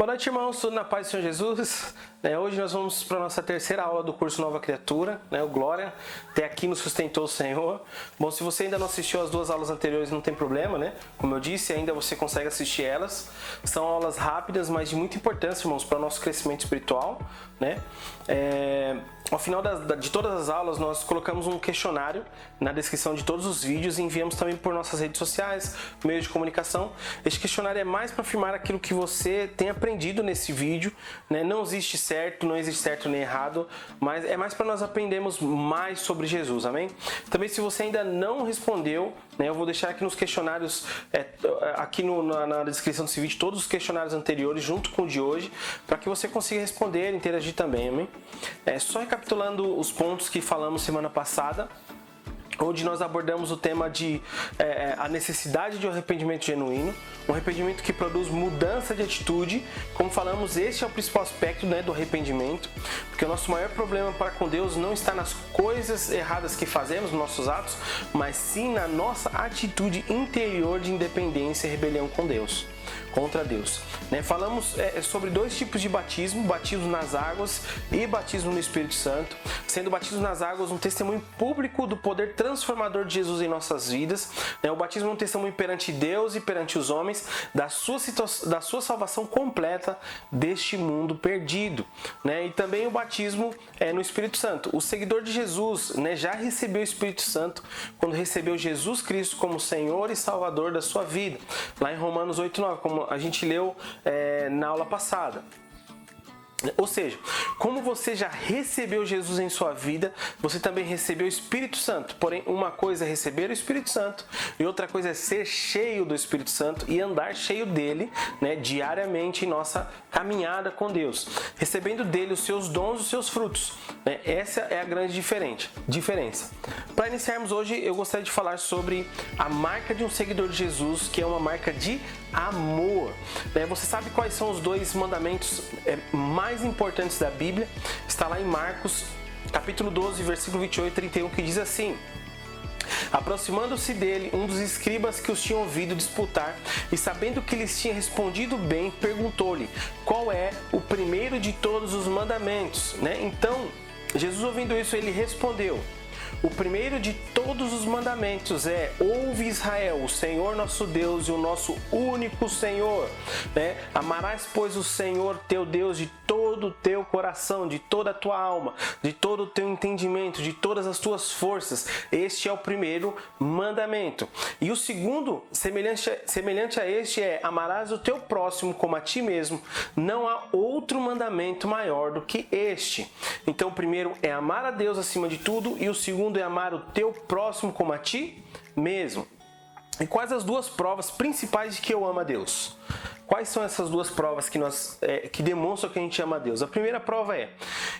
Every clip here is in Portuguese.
Boa noite, irmãos, tudo na paz do Senhor Jesus. Hoje nós vamos para a nossa terceira aula do curso Nova Criatura, o Glória, até aqui nos sustentou o Senhor. Bom, se você ainda não assistiu as duas aulas anteriores, não tem problema, Como eu disse, ainda você consegue assistir elas. São aulas rápidas, mas de muita importância, irmãos, para o nosso crescimento espiritual, Ao final de todas as aulas, nós colocamos um questionário na descrição de todos os vídeos e enviamos também por nossas redes sociais, meios de comunicação. Este questionário é mais para afirmar aquilo que você tem aprendido nesse vídeo, Não existe certo, não existe certo nem errado, mas é mais para nós aprendermos mais sobre Jesus, amém? Também, se você ainda não respondeu, eu vou deixar aqui nos questionários, aqui na descrição desse vídeo, todos os questionários anteriores, junto com o de hoje, para que você consiga responder e interagir também, amém? Só recapitulando os pontos que falamos semana passada, onde nós abordamos o tema de a necessidade de um arrependimento genuíno, um arrependimento que produz mudança de atitude. Como falamos, este é o principal aspecto do arrependimento, porque o nosso maior problema para com Deus não está nas coisas erradas que fazemos, nos nossos atos, mas sim na nossa atitude interior de independência e rebelião com Deus, contra Deus. Falamos sobre dois tipos de batismo: batismo nas águas e batismo no Espírito Santo, sendo o batismo nas águas um testemunho público do poder transformador de Jesus em nossas vidas. O batismo é um testemunho perante Deus e perante os homens da sua salvação completa deste mundo perdido. E também o batismo no Espírito Santo. O seguidor de Jesus já recebeu o Espírito Santo quando recebeu Jesus Cristo como Senhor e Salvador da sua vida, lá em Romanos 8:9, como a gente leu na aula passada. Ou seja, como você já recebeu Jesus em sua vida, você também recebeu o Espírito Santo. Porém, uma coisa é receber o Espírito Santo e outra coisa é ser cheio do Espírito Santo e andar cheio dele, diariamente em nossa caminhada com Deus, recebendo dele os seus dons, os seus frutos. Essa é a grande diferença. Para iniciarmos hoje, eu gostaria de falar sobre a marca de um seguidor de Jesus, que é uma marca de amor. Você sabe quais são os dois mandamentos mais importantes da Bíblia? Está lá em Marcos, capítulo 12, versículo 28 e 31, que diz assim: aproximando-se dele, um dos escribas que os tinha ouvido disputar, e sabendo que lhes tinha respondido bem, perguntou-lhe: qual é o primeiro de todos os mandamentos? Então, Jesus, ouvindo isso, ele respondeu: o primeiro de todos os mandamentos é: ouve, Israel, o Senhor nosso Deus e o nosso único Senhor. Amarás, pois, o Senhor teu Deus de todo o teu coração, de toda a tua alma, de todo o teu entendimento, de todas as tuas forças. Este é o primeiro mandamento. E o segundo, semelhante a este, é: amarás o teu próximo como a ti mesmo. Não há outro mandamento maior do que este. Então, o primeiro é amar a Deus acima de tudo, e o segundo é amar o teu próximo como a ti mesmo. E quais as duas provas principais de que eu amo a Deus? Quais são essas duas provas que demonstram que a gente ama a Deus? A primeira prova é: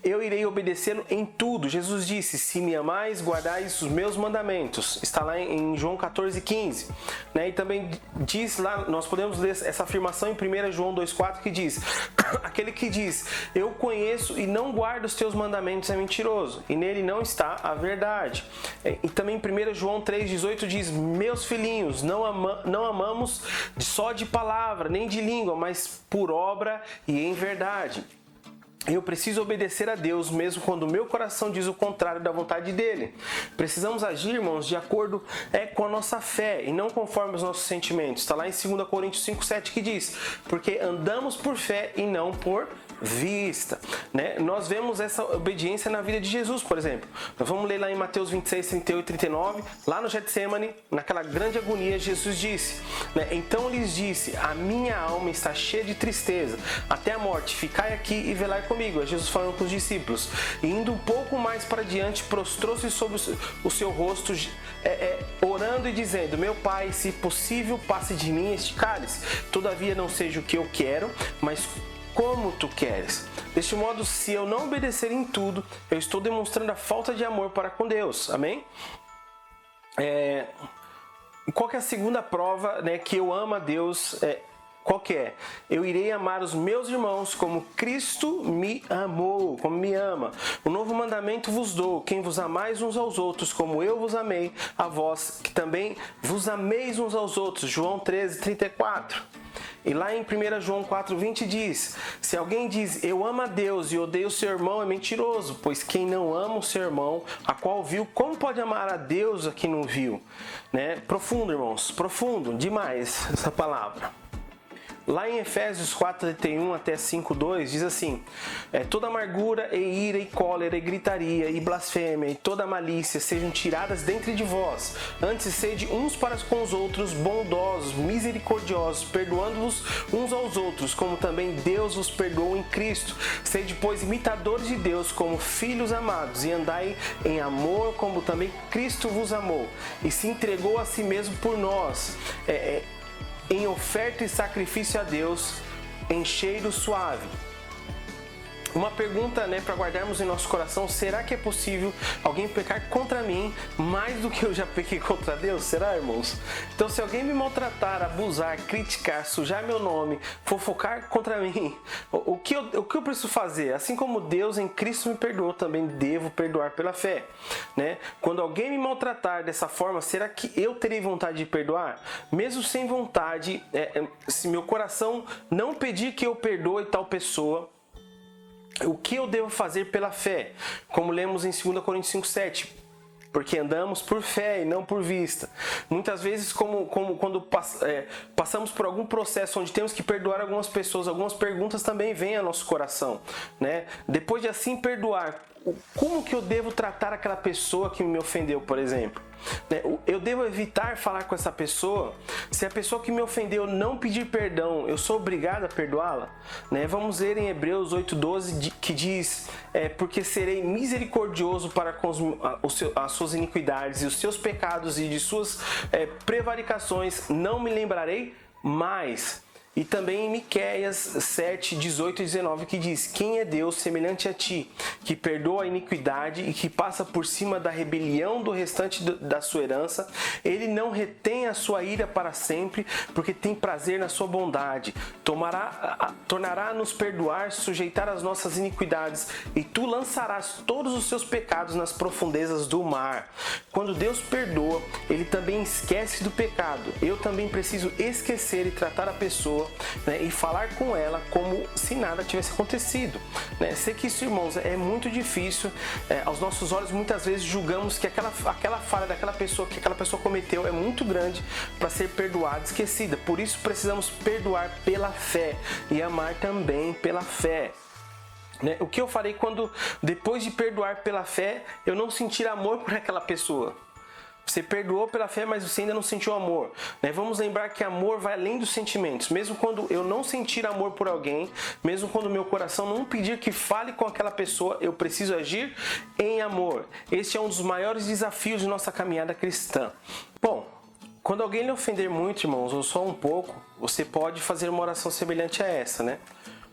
eu irei obedecê-lo em tudo. Jesus disse: se me amais, guardais os meus mandamentos. Está lá em João 14:15. E também diz lá, nós podemos ler essa afirmação em 1 João 2,4, que diz: aquele que diz, eu conheço e não guarda os teus mandamentos, é mentiroso, e nele não está a verdade. E também 1 João 3,18 diz: meus filhinhos, não amamos só de palavra, nem de língua, mas por obra e em verdade. Eu preciso obedecer a Deus mesmo quando o meu coração diz o contrário da vontade dele. Precisamos agir, irmãos, de acordo com a nossa fé e não conforme os nossos sentimentos. Está lá em 2 Coríntios 5,7, que diz: porque andamos por fé e não por vista. Nós vemos essa obediência na vida de Jesus, por exemplo. Nós vamos ler lá em Mateus 26, 38 e 39, lá no Getsemane, naquela grande agonia, Jesus disse, então lhes disse: a minha alma está cheia de tristeza até a morte, ficai aqui e velai comigo. É Jesus falando com os discípulos. E indo um pouco mais para diante, prostrou-se sobre o seu rosto, orando e dizendo: meu Pai, se possível, passe de mim este cálice, todavia não seja o que eu quero, mas como tu queres. Deste modo, se eu não obedecer em tudo, eu estou demonstrando a falta de amor para com Deus. Amém? Qual que é a segunda prova que eu amo a Deus Qual que é? Eu irei amar os meus irmãos como Cristo me amou, como me ama. Um novo mandamento vos dou, quem vos amais uns aos outros, como eu vos amei, a vós que também vos ameis uns aos outros. João 13:34. E lá em 1 João 4:20 diz: se alguém diz eu amo a Deus e odeio o seu irmão, é mentiroso, pois quem não ama o seu irmão, a qual viu, como pode amar a Deus a quem não viu? Né? Profundo, irmãos, profundo demais essa palavra. Lá em Efésios 4:31 até 5:2 diz assim: toda amargura e ira e cólera e gritaria e blasfêmia e toda malícia sejam tiradas dentre de vós. Antes sede uns para com os outros bondosos, misericordiosos, perdoando-vos uns aos outros, como também Deus vos perdoou em Cristo. Sede, pois, imitadores de Deus como filhos amados, e andai em amor como também Cristo vos amou e se entregou a si mesmo por nós, em oferta e sacrifício a Deus, em cheiro suave. Uma pergunta, para guardarmos em nosso coração: será que é possível alguém pecar contra mim mais do que eu já pequei contra Deus? Será, irmãos? Então, se alguém me maltratar, abusar, criticar, sujar meu nome, fofocar contra mim, o que eu preciso fazer? Assim como Deus em Cristo me perdoou, também devo perdoar pela fé, né? Quando alguém me maltratar dessa forma, será que eu terei vontade de perdoar? Mesmo sem vontade, se meu coração não pedir que eu perdoe tal pessoa, o que eu devo fazer pela fé? Como lemos em 2 Coríntios 5:7, porque andamos por fé e não por vista. Muitas vezes, quando passamos por algum processo onde temos que perdoar algumas pessoas, algumas perguntas também vêm ao nosso coração, né? Depois de assim perdoar, como que eu devo tratar aquela pessoa que me ofendeu, por exemplo? Eu devo evitar falar com essa pessoa? Se a pessoa que me ofendeu não pedir perdão, eu sou obrigado a perdoá-la? Vamos ler em Hebreus 8:12 que diz: porque serei misericordioso para com as suas iniquidades e os seus pecados e de suas prevaricações não me lembrarei mais. E também em Miqueias 7:18 e 19 que diz: quem é Deus semelhante a ti, que perdoa a iniquidade e que passa por cima da rebelião do restante da sua herança? Ele não retém a sua ira para sempre, porque tem prazer na sua bondade. Tornará a nos perdoar, sujeitar as nossas iniquidades, e tu lançarás todos os seus pecados nas profundezas do mar. Quando Deus perdoa, Ele também esquece do pecado. Eu também preciso esquecer e tratar a pessoa, e falar com ela como se nada tivesse acontecido. Sei que isso, irmãos, é muito difícil. Aos nossos olhos, muitas vezes julgamos que aquela falha daquela pessoa, que aquela pessoa cometeu, é muito grande para ser perdoada, esquecida. Por isso precisamos perdoar pela fé e amar também pela fé. O que eu farei quando, depois de perdoar pela fé, eu não sentir amor por aquela pessoa? Você perdoou pela fé, mas você ainda não sentiu amor. Vamos lembrar que amor vai além dos sentimentos. Mesmo quando eu não sentir amor por alguém, mesmo quando meu coração não pedir que fale com aquela pessoa, eu preciso agir em amor. Este é um dos maiores desafios de nossa caminhada cristã. Bom, quando alguém lhe ofender muito, irmãos, ou só um pouco, você pode fazer uma oração semelhante a essa,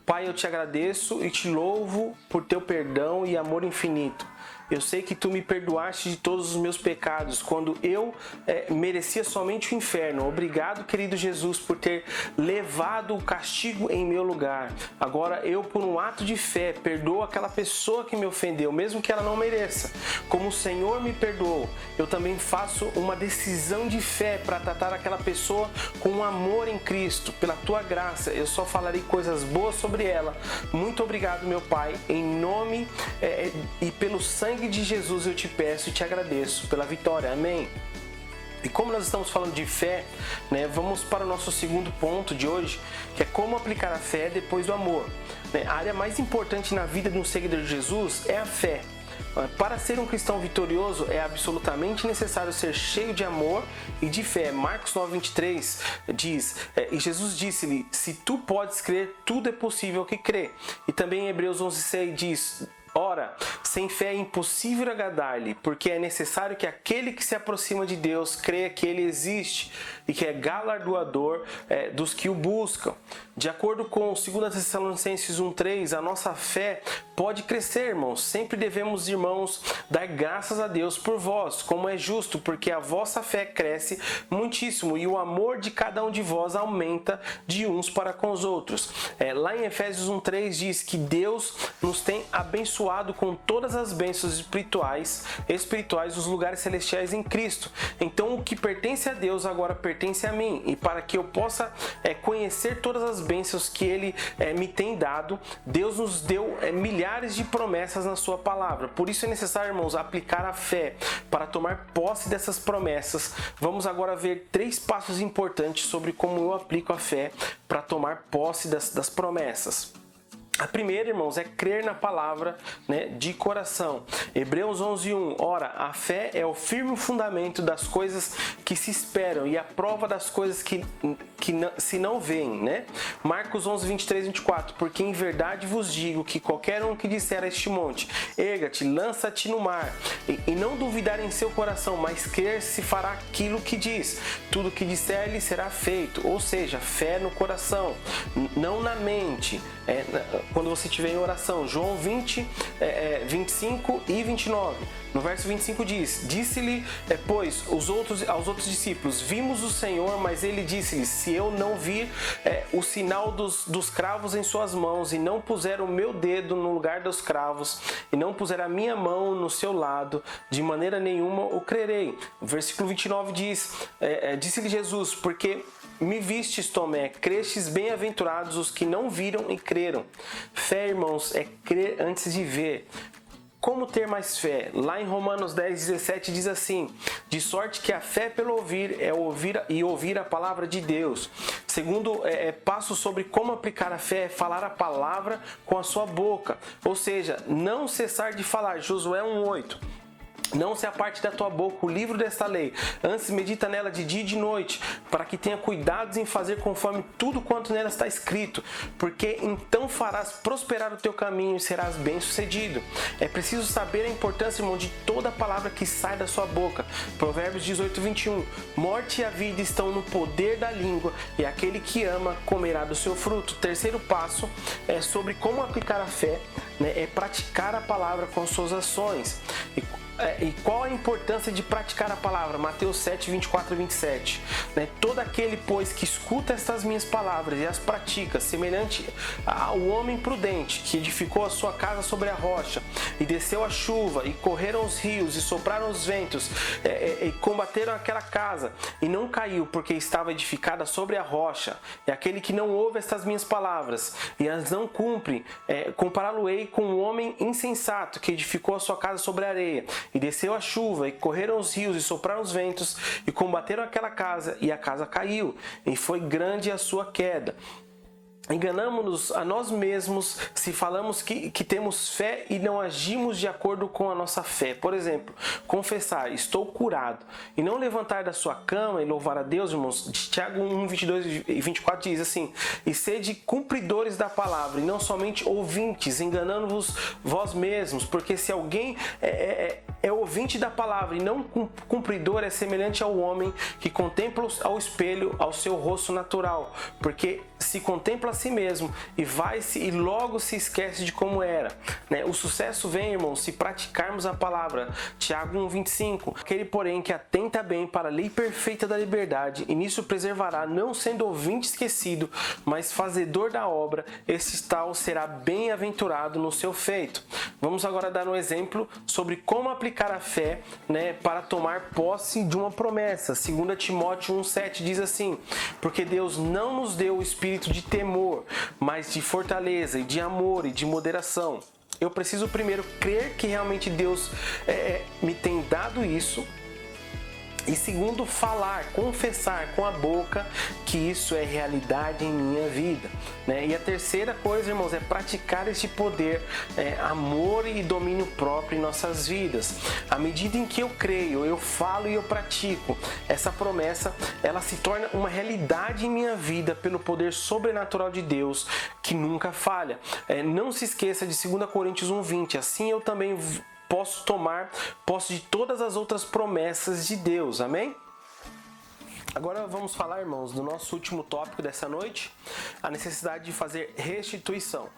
Pai, eu te agradeço e te louvo por teu perdão e amor infinito. Eu sei que tu me perdoaste de todos os meus pecados, quando eu merecia somente o inferno. Obrigado, querido Jesus, por ter levado o castigo em meu lugar. Agora eu, por um ato de fé, perdoo aquela pessoa que me ofendeu, mesmo que ela não mereça. Como o Senhor me perdoou, eu também faço uma decisão de fé para tratar aquela pessoa com amor em Cristo. Pela tua graça, eu só falarei coisas boas sobre ela. Muito obrigado, meu Pai, em nome e pelo sangue de Jesus eu te peço e te agradeço pela vitória. Amém? E como nós estamos falando de fé, vamos para o nosso segundo ponto de hoje, que é como aplicar a fé depois do amor. A área mais importante na vida de um seguidor de Jesus é a fé. Para ser um cristão vitorioso, é absolutamente necessário ser cheio de amor e de fé. Marcos 9:23 diz, e Jesus disse-lhe: se tu podes crer, tudo é possível que crê. E também em Hebreus 11:6 diz: ora, sem fé é impossível agradar-lhe, porque é necessário que aquele que se aproxima de Deus creia que Ele existe e que é galardoador dos que o buscam. De acordo com 2 Tessalonicenses 1:3, a nossa fé pode crescer, irmãos. Sempre devemos, irmãos, dar graças a Deus por vós, como é justo, porque a vossa fé cresce muitíssimo e o amor de cada um de vós aumenta de uns para com os outros. Lá em Efésios 1:3 diz que Deus nos tem abençoado com todas as bênçãos espirituais nos lugares celestiais em Cristo. Então o que pertence a Deus agora pertence a mim, e para que eu possa conhecer todas as bênçãos que Ele me tem dado, Deus nos deu milhares de promessas na sua palavra. Por isso é necessário, irmãos, aplicar a fé para tomar posse dessas promessas. Vamos agora ver 3 passos importantes sobre como eu aplico a fé para tomar posse das promessas. A primeira, irmãos, é crer na palavra, de coração. Hebreus 11:1. Ora, a fé é o firme fundamento das coisas que se esperam e a prova das coisas que se não veem, Marcos 11:23-24. Porque em verdade vos digo que qualquer um que disser a este monte, erga-te, lança-te no mar, e não duvidar em seu coração, mas crer se fará aquilo que diz, tudo que disser lhe será feito. Ou seja, fé no coração, não na mente. Quando você estiver em oração, João 20:25 e 29. No verso 25 diz: Disse-lhe, pois, aos outros discípulos, vimos o Senhor, mas ele disse-lhes, se eu não vir o sinal dos cravos em suas mãos, e não puser o meu dedo no lugar dos cravos, e não puser a minha mão no seu lado, de maneira nenhuma o crerei. O versículo 29 diz, disse-lhe Jesus, porque me vistes, Tomé, crestes, bem-aventurados os que não viram e creram. Fé, irmãos, é crer antes de ver. Como ter mais fé? Lá em Romanos 10:17 diz assim: de sorte que a fé pelo ouvir é ouvir a palavra de Deus. Segundo passo sobre como aplicar a fé é falar a palavra com a sua boca, ou seja, não cessar de falar. Josué 1:8. Não se aparte da tua boca o livro desta lei, antes medita nela de dia e de noite, para que tenha cuidados em fazer conforme tudo quanto nela está escrito, porque então farás prosperar o teu caminho e serás bem-sucedido. É preciso saber a importância, irmão, de toda palavra que sai da sua boca. Provérbios 18:21. Morte e a vida estão no poder da língua, e aquele que ama comerá do seu fruto. Terceiro passo é sobre como aplicar a fé, é praticar a palavra com suas ações. E qual a importância de praticar a palavra? Mateus 7:24-27. Todo aquele, pois, que escuta estas minhas palavras e as pratica, semelhante ao homem prudente, que edificou a sua casa sobre a rocha, e desceu a chuva, e correram os rios, e sopraram os ventos, e combateram aquela casa, e não caiu, porque estava edificada sobre a rocha. E aquele que não ouve estas minhas palavras, e as não cumpre, compará-lo-ei com um homem insensato, que edificou a sua casa sobre a areia, e desceu a chuva, e correram os rios, e sopraram os ventos, e combateram aquela casa, e a casa caiu, e foi grande a sua queda. Enganamos-nos a nós mesmos se falamos que temos fé e não agimos de acordo com a nossa fé. Por exemplo, confessar, estou curado, e não levantar da sua cama e louvar a Deus, irmãos. Tiago 1:22-24 diz assim: e sede cumpridores da palavra, e não somente ouvintes, enganando-vos vós mesmos, porque se alguém é ouvinte da palavra e não cumpridor, é semelhante ao homem que contempla ao espelho ao seu rosto natural, porque se contempla a si mesmo e vai-se e logo se esquece de como era. O sucesso vem, irmãos, se praticarmos a palavra. Tiago 1:25. Aquele, porém, que atenta bem para a lei perfeita da liberdade, e nisso preservará, não sendo ouvinte esquecido, mas fazedor da obra, esse tal será bem-aventurado no seu feito. Vamos agora dar um exemplo sobre como aplicar a fé, para tomar posse de uma promessa. 2 Timóteo 1:7 diz assim: porque Deus não nos deu o espírito de temor, mas de fortaleza e de amor e de moderação. Eu preciso primeiro crer que realmente Deus me tem dado isso. E segundo, falar, confessar com a boca que isso é realidade em minha vida. E a terceira coisa, irmãos, é praticar este poder, amor e domínio próprio em nossas vidas. À medida em que eu creio, eu falo e eu pratico, essa promessa, ela se torna uma realidade em minha vida pelo poder sobrenatural de Deus, que nunca falha. Não se esqueça de 2 Coríntios 1:20. Assim eu também posso tomar posse de todas as outras promessas de Deus, amém? Agora vamos falar, irmãos, do nosso último tópico dessa noite, a necessidade de fazer restituição.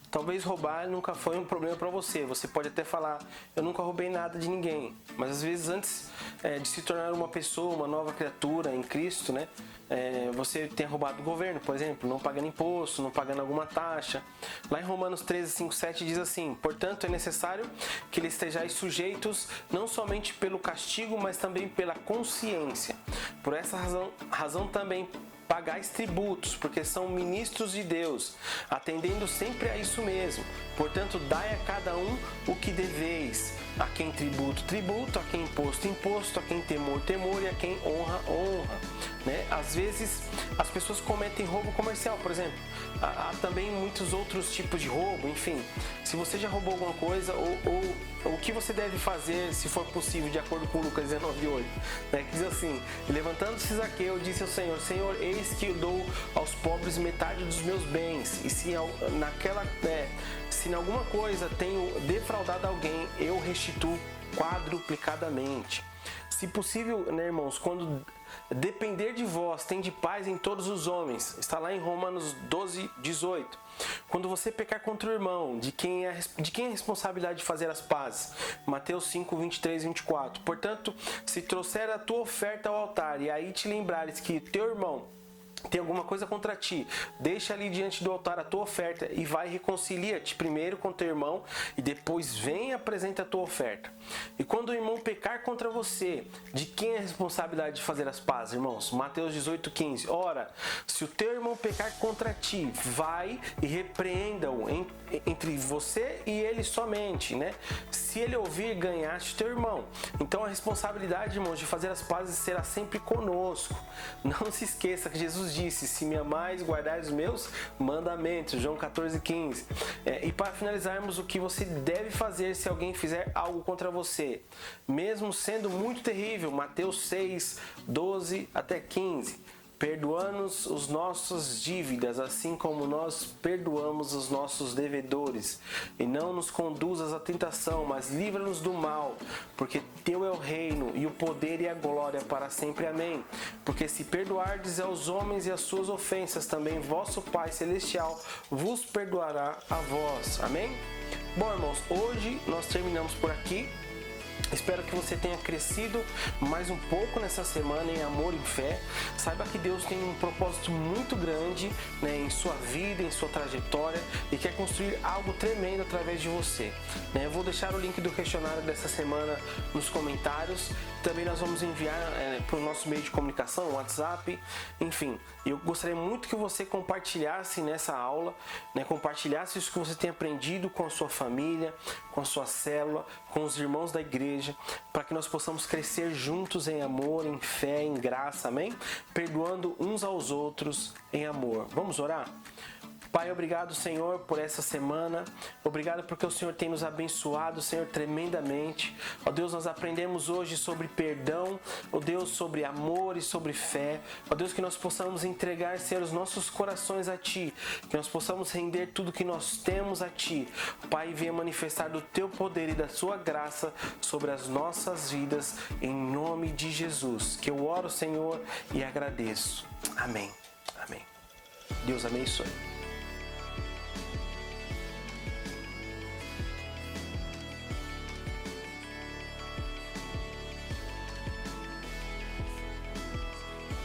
Talvez roubar nunca foi um problema para você. Você pode até falar, eu nunca roubei nada de ninguém. Mas às vezes antes de se tornar uma pessoa, uma nova criatura em Cristo, né? Você tem roubado do governo, por exemplo, não pagando imposto, não pagando alguma taxa. Lá em Romanos 13, 5, 7 diz assim: portanto é necessário que eles estejais sujeitos não somente pelo castigo, mas também pela consciência. Por essa razão também pagais tributos, porque são ministros de Deus, atendendo sempre a isso mesmo. Portanto, dai a cada um o que deveis. A quem tributo, tributo, a quem imposto, imposto, a quem temor, temor e a quem honra, honra. Né? Às vezes as pessoas cometem roubo comercial, por exemplo. Há também muitos outros tipos de roubo, enfim. Se você já roubou alguma coisa, ou o que você deve fazer, se for possível, de acordo com Lucas 19:8, né? Que diz assim: levantando-se Zaqueu, disse ao Senhor: Senhor, eis que eu dou aos pobres metade dos meus bens, e se em alguma coisa tenho defraudado alguém, eu restituo quadruplicadamente. Se possível, né, irmãos, quando depender de vós, tende paz em todos os homens. Está lá em Romanos 12, 18. Quando você pecar contra o irmão, de quem é a responsabilidade de fazer as pazes? Mateus 5, 23, 24. Portanto, se trouxer a tua oferta ao altar, e aí te lembrares que teu irmão tem alguma coisa contra ti, deixa ali diante do altar a tua oferta e vai e reconcilia-te primeiro com teu irmão e depois vem e apresenta a tua oferta. E quando o irmão pecar contra você, de quem é a responsabilidade de fazer as pazes, irmãos? Mateus 18:15. Ora, se o teu irmão pecar contra ti, vai e repreenda-o entre você e ele somente, né? Se ele ouvir, ganhaste teu irmão. Então a responsabilidade, irmãos, de fazer as pazes será sempre conosco. Não se esqueça que Jesus disse: se me amais, guardai os meus mandamentos. João 14:15. E para finalizarmos, o que você deve fazer se alguém fizer algo contra você, mesmo sendo muito terrível. Mateus 6, 12 até 15. Perdoa-nos as nossas dívidas, assim como nós perdoamos os nossos devedores. E não nos conduzas à tentação, mas livra-nos do mal, porque teu é o reino, e o poder e a glória para sempre. Amém. Porque se perdoardes aos homens e as suas ofensas, também vosso Pai Celestial vos perdoará a vós. Amém? Bom, irmãos, hoje nós terminamos por aqui. Espero que você tenha crescido mais um pouco nessa semana em amor e fé. Saiba que Deus tem um propósito muito grande, né, em sua vida, em sua trajetória, e quer construir algo tremendo através de você. Eu vou deixar o link do questionário dessa semana nos comentários. Também nós vamos enviar para o nosso meio de comunicação, WhatsApp, enfim. Eu gostaria muito que você compartilhasse nessa aula, né, compartilhasse isso que você tem aprendido com a sua família, com a sua célula, com os irmãos da igreja, para que nós possamos crescer juntos em amor, em fé, em graça, amém? Perdoando uns aos outros em amor. Vamos orar? Pai, obrigado, Senhor, por essa semana. Obrigado porque o Senhor tem nos abençoado, Senhor, tremendamente. Ó Deus, nós aprendemos hoje sobre perdão, ó Deus, sobre amor e sobre fé. Ó Deus, que nós possamos entregar, Senhor, os nossos corações a Ti. Que nós possamos render tudo que nós temos a Ti. Pai, venha manifestar do Teu poder e da Sua graça sobre as nossas vidas, em nome de Jesus. Que eu oro, Senhor, e agradeço. Amém. Amém. Deus abençoe.